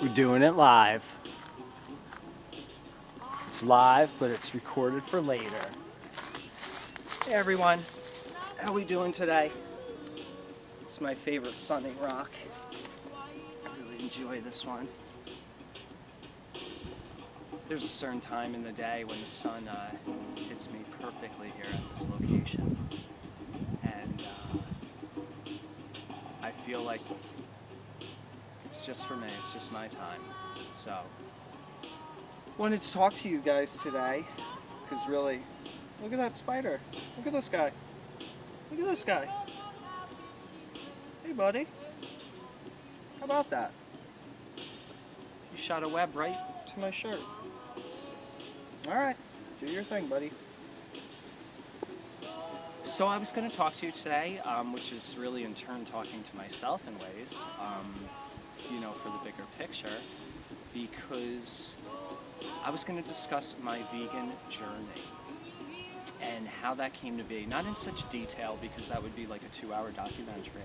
We're doing it live. It's live, but it's recorded for later. Hey everyone, how we doing today? It's my favorite sunning rock. I really enjoy this one. There's a certain time in the day when the sun hits me perfectly here at this location. And I feel like it's just for me, it's just my time. So, wanted to talk to you guys today, because really, look at that spider. Look at this guy. Look at this guy. Hey buddy, how about that? You shot a web right to my shirt. Alright, do your thing, buddy. So I was going to talk to you today, which is really in turn talking to myself in ways, for the bigger picture, because I was going to discuss my vegan journey and how that came to be. Not in such detail, because that would be like a 2-hour documentary,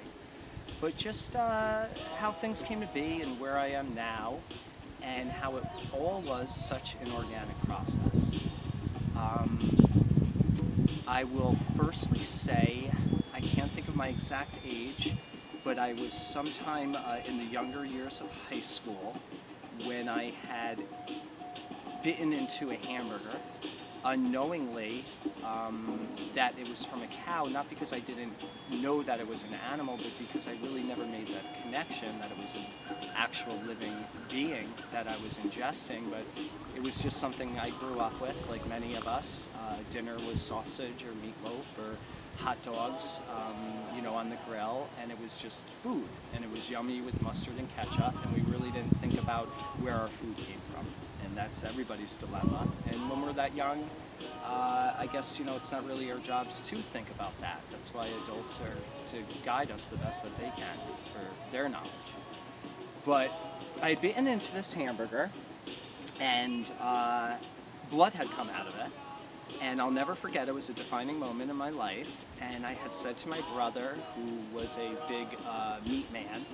but just how things came to be and where I am now, and how it all was such an organic process. I will firstly say, I can't think of my exact age, but I was sometime in the younger years of high school when I had bitten into a hamburger unknowingly, that it was from a cow, not because I didn't know that it was an animal, but because I really never made that connection that it was an actual living being that I was ingesting. But it was just something I grew up with, like many of us. Dinner was sausage or meatloaf or hot dogs, on the grill, and it was just food, and it was yummy with mustard and ketchup, and we really didn't think about where our food came from. And that's everybody's dilemma. And when we're that young, I guess, it's not really our jobs to think about that. That's why adults are to guide us the best that they can for their knowledge. But I had bitten into this hamburger, and blood had come out of it. And I'll never forget, it was a defining moment in my life. And I had said to my brother, who was a big meat man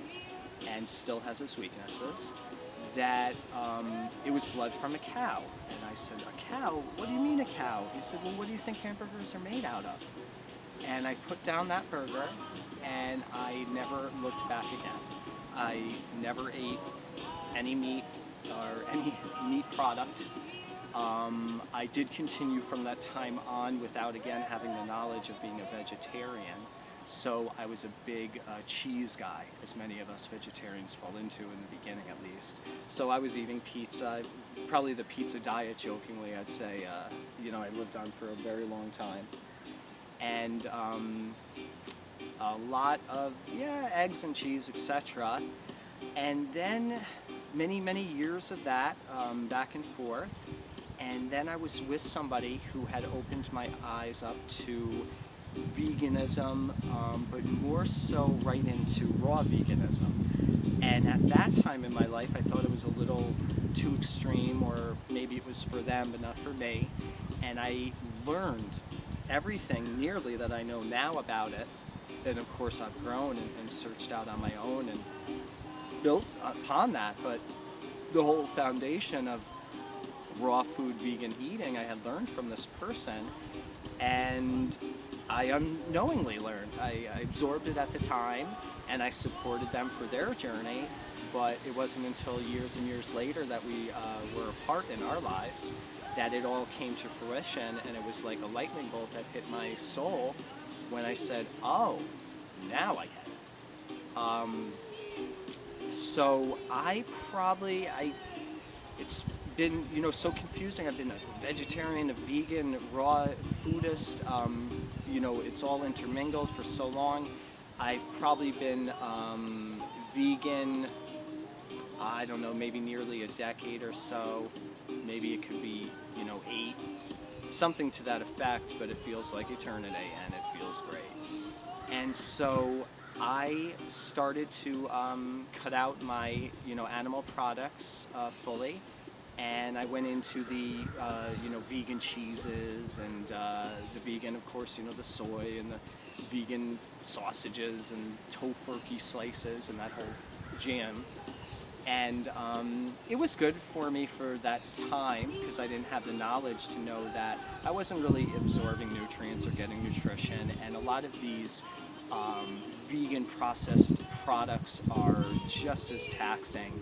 and still has his weaknesses, that it was blood from a cow. And I said, a cow? What do you mean a cow? He said, well, what do you think hamburgers are made out of? And I put down that burger, and I never looked back again. I never ate any meat or any meat product. I did continue from that time on without, again, having the knowledge of being a vegetarian. So I was a big cheese guy, as many of us vegetarians fall into in the beginning at least. So I was eating pizza, probably the pizza diet, jokingly, I'd say, I lived on for a very long time. And a lot of, eggs and cheese, etc. And then many, many years of that, back and forth. And then I was with somebody who had opened my eyes up to veganism, but more so right into raw veganism. And at that time in my life, I thought it was a little too extreme, or maybe it was for them, but not for me. And I learned everything nearly that I know now about it. And of course, I've grown and searched out on my own and built upon that. But the whole foundation of raw food vegan eating I had learned from this person, and I unknowingly learned. I absorbed it at the time, and I supported them for their journey, but it wasn't until years and years later that we were apart in our lives that it all came to fruition, and it was like a lightning bolt that hit my soul when I said, oh, now I get it. So it's been, so confusing. I've been a vegetarian, a vegan, raw foodist. It's all intermingled for so long. I've probably been vegan, I don't know, maybe nearly a decade or so. Maybe it could be, 8, something to that effect, but it feels like eternity, and it feels great. And so I started to cut out my, animal products fully. And I went into the, vegan cheeses and the vegan, of course, the soy and the vegan sausages and tofurkey slices and that whole jam. And it was good for me for that time because I didn't have the knowledge to know that I wasn't really absorbing nutrients or getting nutrition. And a lot of these vegan processed products are just as taxing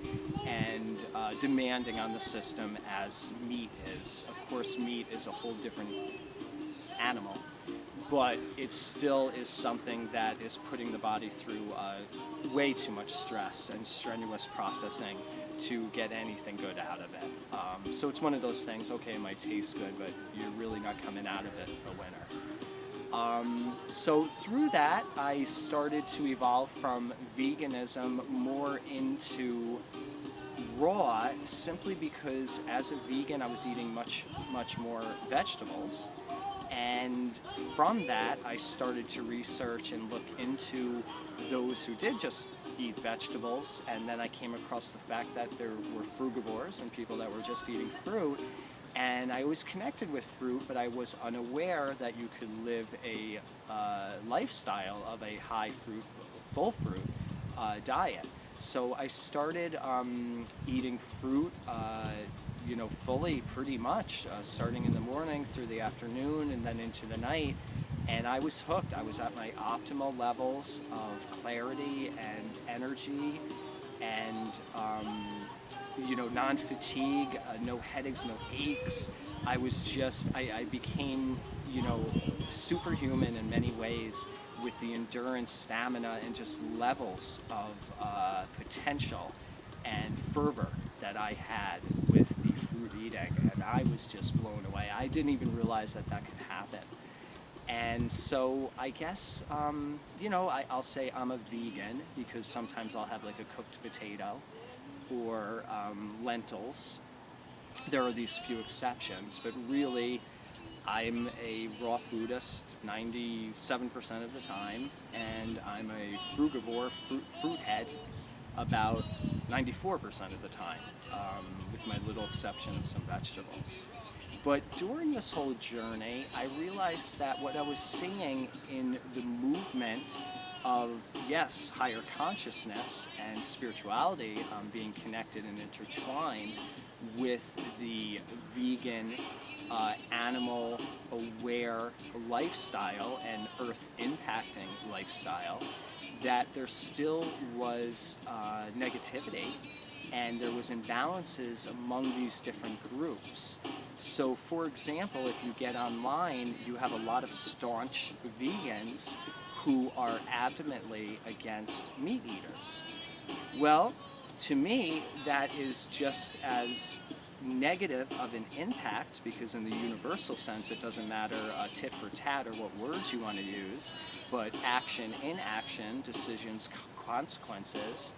and demanding on the system as meat is. Of course, meat is a whole different animal, but it still is something that is putting the body through way too much stress and strenuous processing to get anything good out of it. So it's one of those things, okay, it might taste good, but you're really not coming out of it a winner. So through that, I started to evolve from veganism more into raw, simply because as a vegan I was eating much more vegetables. And from that, I started to research and look into those who did just eat vegetables, and then I came across the fact that there were frugivores and people that were just eating fruit. And I was connected with fruit, but I was unaware that you could live a lifestyle of a high fruit, full fruit diet. So I started eating fruit fully, pretty much, starting in the morning through the afternoon and then into the night. And I was hooked. I was at my optimal levels of clarity and energy and, non-fatigue, no headaches, no aches. I became, superhuman in many ways with the endurance, stamina, and just levels of potential and fervor that I had with the fruit eating, and I was just blown away. I didn't even realize that could happen. And so I guess, I'll say I'm a vegan because sometimes I'll have like a cooked potato or lentils. There are these few exceptions, but really I'm a raw foodist 97% of the time, and I'm a frugivore, fruit head, about 94% of the time, with my little exception of some vegetables. But during this whole journey, I realized that what I was seeing in the movement of, yes, higher consciousness and spirituality being connected and intertwined with the vegan, animal-aware lifestyle and earth-impacting lifestyle, that there still was negativity and there was imbalances among these different groups. So for example, if you get online, you have a lot of staunch vegans who are adamantly against meat eaters. Well, to me, that is just as negative of an impact, because in the universal sense it doesn't matter tit for tat or what words you want to use, but action, inaction, decisions, consequences,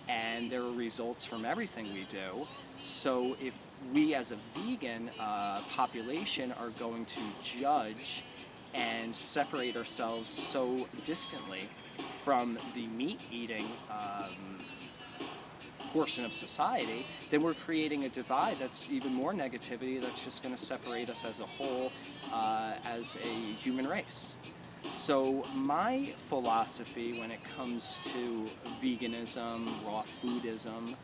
and there are results from everything we do. So if we as a vegan population are going to judge and separate ourselves so distantly from the meat-eating portion of society, then we're creating a divide that's even more negativity, that's just going to separate us as a whole, as a human race. So my philosophy when it comes to veganism, raw foodism,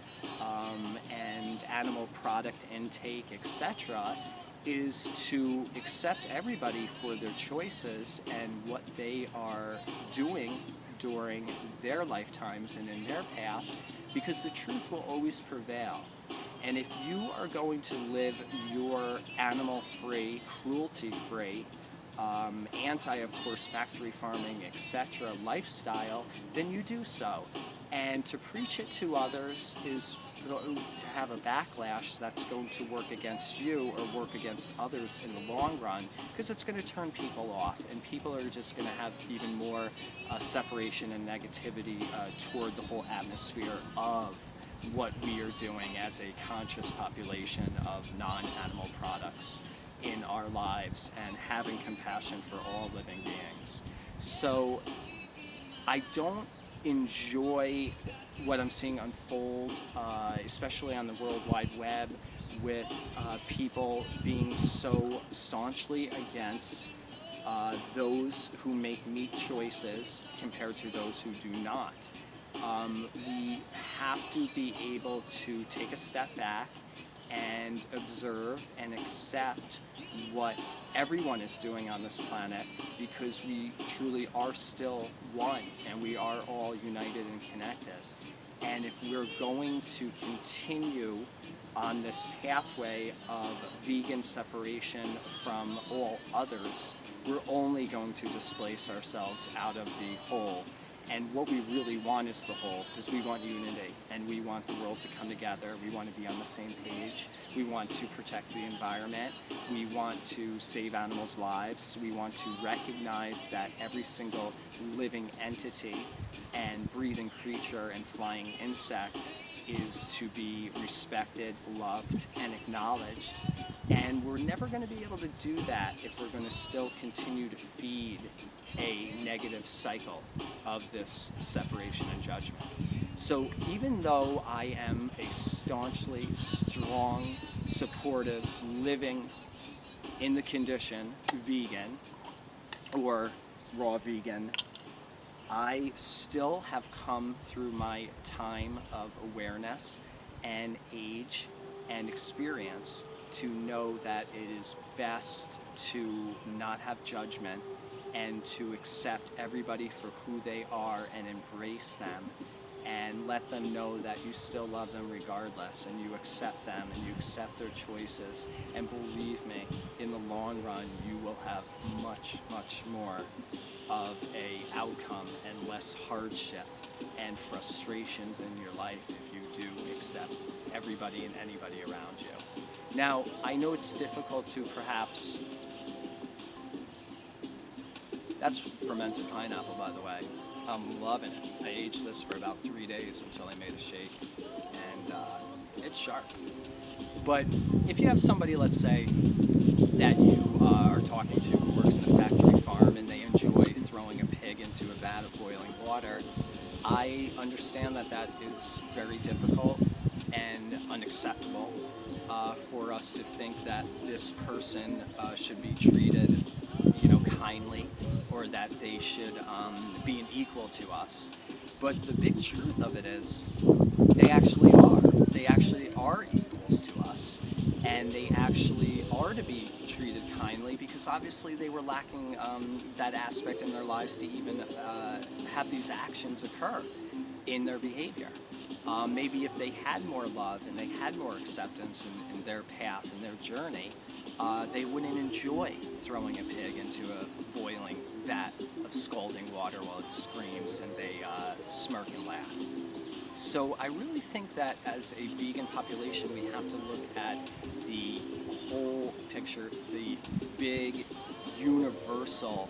and animal product intake, etc., is to accept everybody for their choices and what they are doing during their lifetimes and in their path, because the truth will always prevail. And if you are going to live your animal-free, cruelty-free, anti, of course, factory farming, etc. lifestyle, then you do so. And to preach it to others is to have a backlash that's going to work against you or work against others in the long run, because it's going to turn people off, and people are just going to have even more separation and negativity toward the whole atmosphere of what we are doing as a conscious population of non-animal products in our lives and having compassion for all living beings. So I don't enjoy what I'm seeing unfold, especially on the World Wide Web, with people being so staunchly against those who make meat choices compared to those who do not. We have to be able to take a step back and observe and accept what everyone is doing on this planet, because we truly are still one and we are all united and connected. And if we're going to continue on this pathway of vegan separation from all others, we're only going to displace ourselves out of the whole. And what we really want is the whole, because we want unity and we want the world to come together. We want to be on the same page. We want to protect the environment. We want to save animals' lives. We want to recognize that every single living entity and breathing creature and flying insect is to be respected, loved, and acknowledged. And we're never going to be able to do that if we're going to still continue to feed a negative cycle of this separation and judgment. So even though I am a staunchly strong, supportive, living in the condition vegan or raw vegan, I still have come through my time of awareness and age and experience to know that it is best to not have judgment and to accept everybody for who they are and embrace them and let them know that you still love them regardless, and you accept them and you accept their choices. And believe me, in the long run, you will have much, much more of a outcome and less hardship and frustrations in your life if you do accept everybody and anybody around you. Now, I know it's difficult to perhaps... That's fermented pineapple, by the way. I'm loving it. I aged this for about 3 days until I made a shake, and it's sharp. But if you have somebody, let's say, that you are talking to who works in a factory farm and they enjoy throwing a pig into a vat of boiling water, I understand that that is very difficult and unacceptable for us to think that this person should be treated, kindly, or that they should be an equal to us. But the big truth of it is, they actually are. They actually are equals to us, and they actually are to be treated kindly, because obviously they were lacking that aspect in their lives to even have these actions occur in their behavior. Maybe if they had more love and they had more acceptance in their path and their journey, they wouldn't enjoy throwing a pig into a boiling vat of scalding water while it screams and they smirk and laugh. So I really think that as a vegan population, we have to look at the whole picture, the big, universal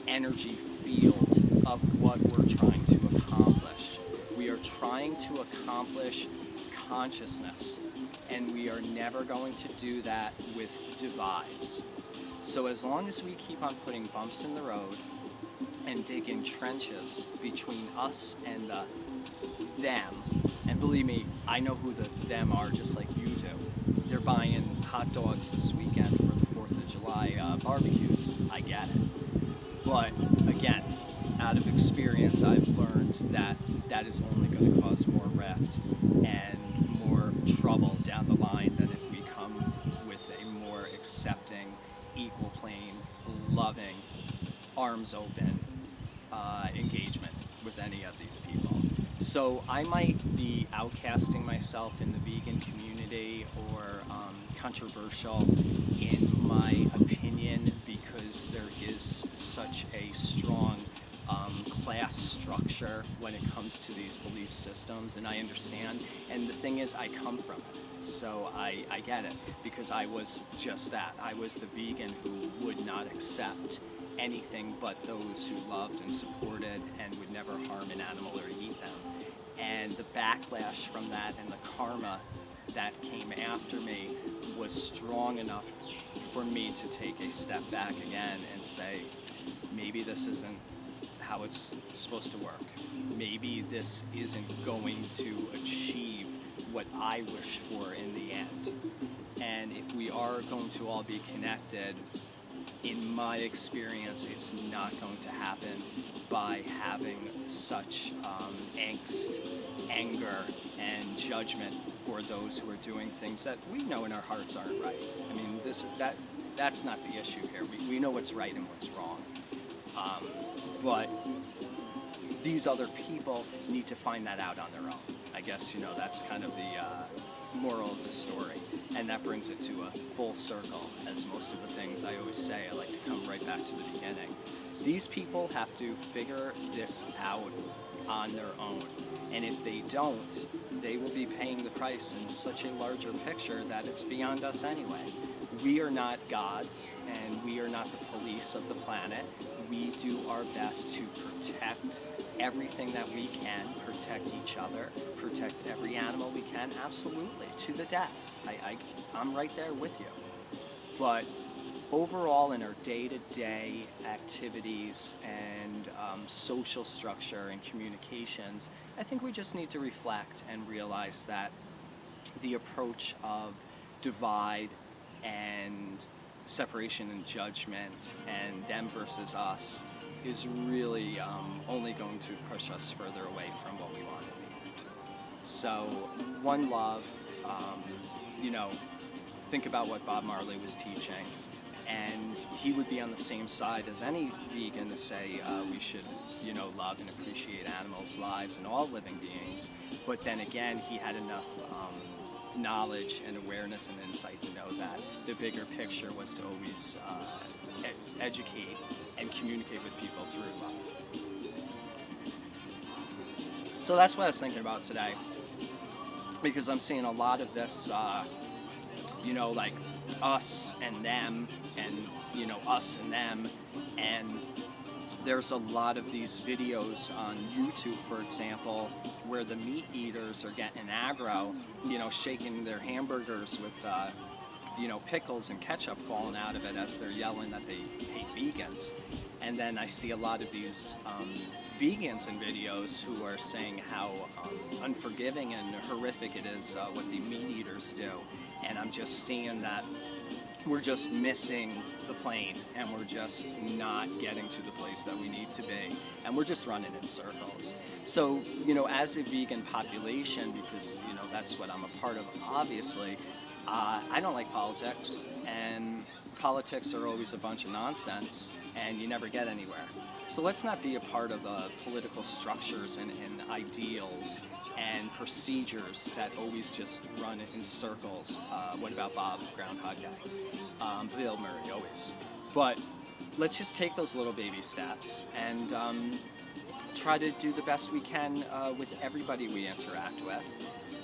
energy field of what we're trying to accomplish. We are trying to accomplish consciousness, and we are never going to do that with divides. So as long as we keep on putting bumps in the road and digging trenches between us and the them, and believe me, I know who the them are just like you do. They're buying hot dogs this weekend for the 4th of July barbecues. I get it. But again, out of experience, I've learned that that is only going to cause more rift and more trouble down the line than if we come with a more accepting, equal plane, loving, arms open engagement with any of these people. So I might be outcasting myself in the vegan community or controversial in my opinion, because there is such a strong class structure when it comes to these belief systems, and I understand. And the thing is, I come from it, so I get it, because I was just that. I was the vegan who would not accept anything but those who loved and supported and would never harm an animal or eat them. And the backlash from that and the karma that came after me was strong enough for me to take a step back again and say, maybe this isn't how it's supposed to work. Maybe this isn't going to achieve what I wish for in the end. And if we are going to all be connected, in my experience, it's not going to happen by having such angst, anger, and judgment for those who are doing things that we know in our hearts aren't right. I mean, that's not the issue here. We know what's right and what's wrong. But these other people need to find that out on their own. I guess, that's kind of the moral of the story. And that brings it to a full circle, as most of the things I always say, I like to come right back to the beginning. These people have to figure this out on their own. And if they don't, they will be paying the price in such a larger picture that it's beyond us anyway. We are not gods, and we are not the police of the planet. We do our best to protect everything that we can, protect each other, protect every animal we can, absolutely, to the death. I'm right there with you. But overall, in our day-to-day activities and social structure and communications, I think we just need to reflect and realize that the approach of divide and separation and judgment and them versus us is really only going to push us further away from what we want in the end. So, one love, think about what Bob Marley was teaching, and he would be on the same side as any vegan to say we should, love and appreciate animals' lives and all living beings. But then again, he had enough knowledge and awareness and insight to know that the bigger picture was to always educate and communicate with people through love. So that's what I was thinking about today, because I'm seeing a lot of this, like us and them, and us and them, and there's a lot of these videos on YouTube, for example, where the meat eaters are getting aggro, shaking their hamburgers with, pickles and ketchup falling out of it as they're yelling that they hate vegans. And then I see a lot of these vegans in videos who are saying how unforgiving and horrific it is what the meat eaters do. And I'm just seeing that we're just missing the plane, and we're just not getting to the place that we need to be, and we're just running in circles. So, as a vegan population, because, that's what I'm a part of, obviously, I don't like politics, and politics are always a bunch of nonsense, and you never get anywhere. So let's not be a part of political structures and ideals and procedures that always just run in circles. What about Bob, Groundhog Day? Bill Murray, always. But let's just take those little baby steps and try to do the best we can with everybody we interact with,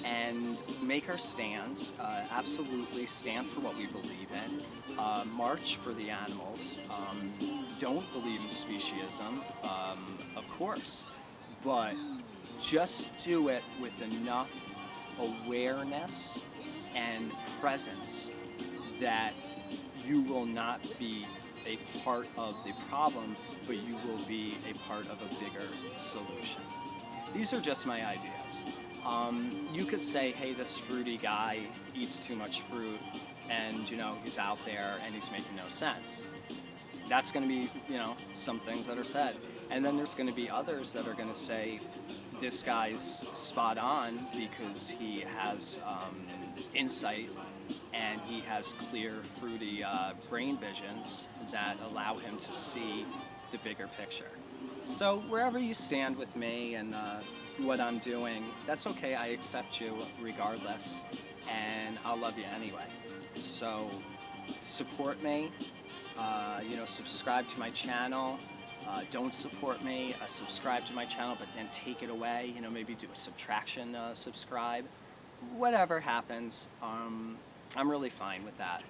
and make our stands, absolutely stand for what we believe in, march for the animals, don't believe in speciesism, of course, but just do it with enough awareness and presence that you will not be a part of the problem, but you will be a part of a bigger solution. These are just my ideas. You could say, hey, this fruity guy eats too much fruit, and he's out there and he's making no sense. That's going to be some things that are said, and then there's going to be others that are going to say this guy's spot on because he has insight and he has clear, fruity brain visions that allow him to see the bigger picture. So wherever you stand with me and what I'm doing, that's okay. I accept you regardless, and I'll love you anyway. So support me, subscribe to my channel. Don't support me, subscribe to my channel, but then take it away, maybe do a subtraction subscribe. Whatever happens, I'm really fine with that.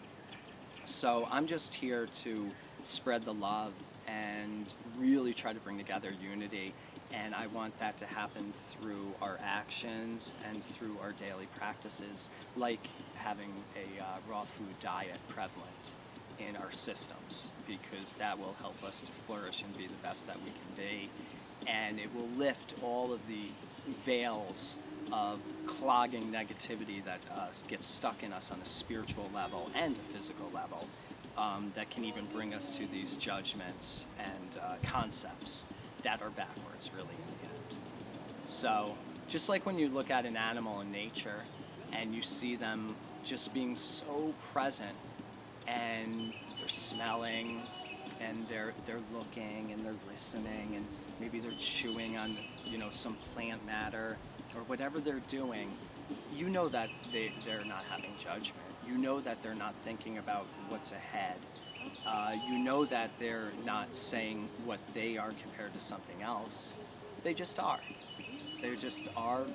So I'm just here to spread the love and really try to bring together unity, and I want that to happen through our actions and through our daily practices, like having a raw food diet prevalent in our systems, because that will help us to flourish and be the best that we can be, and it will lift all of the veils of clogging negativity that gets stuck in us on a spiritual level and a physical level, that can even bring us to these judgments and concepts that are backwards, really, in the end. So, just like when you look at an animal in nature and you see them just being so present, and they're smelling, and they're looking, and they're listening, and maybe they're chewing on, some plant matter or whatever they're doing, you know that they're not having judgment. You know that they're not thinking about what's ahead. You know that they're not saying what they are compared to something else. They just are. They just are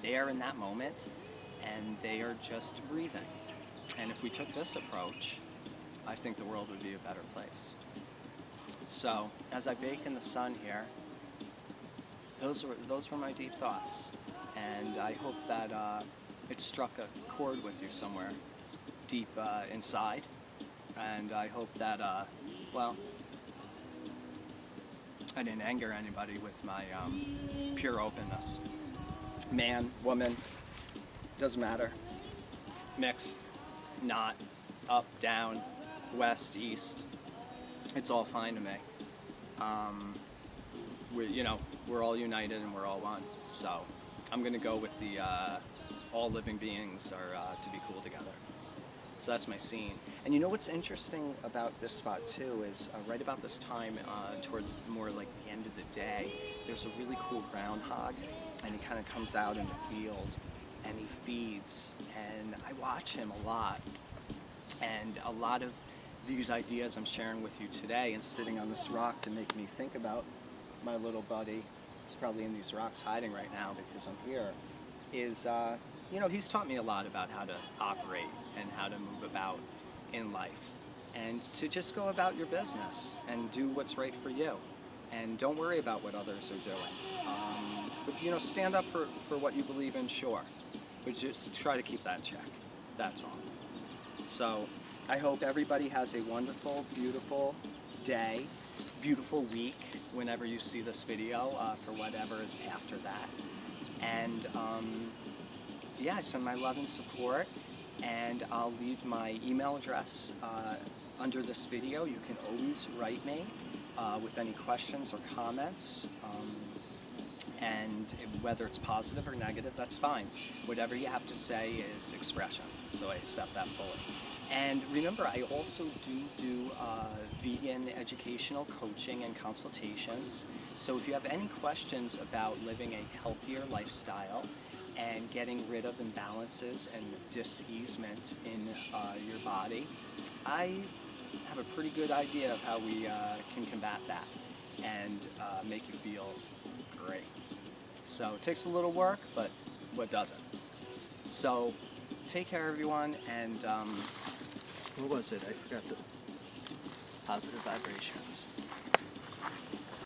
there in that moment, and they are just breathing. And if we took this approach, I think the world would be a better place. So, as I bake in the sun here, those were my deep thoughts. And I hope that it struck a chord with you somewhere deep inside. And I hope that, I didn't anger anybody with my pure openness. Man, woman, doesn't matter. Mixed, not, up, down, west, east. It's all fine to me. We're all united and we're all one. So I'm going to go with the all living beings are to be cool together. So that's my scene. And you know what's interesting about this spot too is right about this time, toward more like the end of the day, there's a really cool groundhog, and he kind of comes out in the field and he feeds, and I watch him a lot. And a lot of these ideas I'm sharing with you today and sitting on this rock to make me think about my little buddy, who's probably in these rocks hiding right now because I'm here, is, he's taught me a lot about how to operate and how to move about in life, and to just go about your business and do what's right for you, and don't worry about what others are doing. But stand up for what you believe in, sure, but just try to keep that in check. That's all. So I hope everybody has a wonderful, beautiful day, beautiful week whenever you see this video, for whatever is after that. And I send my love and support, and I'll leave my email address under this video. You can always write me with any questions or comments, and whether it's positive or negative, that's fine. Whatever you have to say is expression, so I accept that fully. And remember, I also do vegan educational coaching and consultations. So if you have any questions about living a healthier lifestyle and getting rid of imbalances and dis-easement in your body, I have a pretty good idea of how we can combat that and make you feel great. So it takes a little work, but what doesn't? So take care, everyone, and what was it? I forgot the positive vibrations.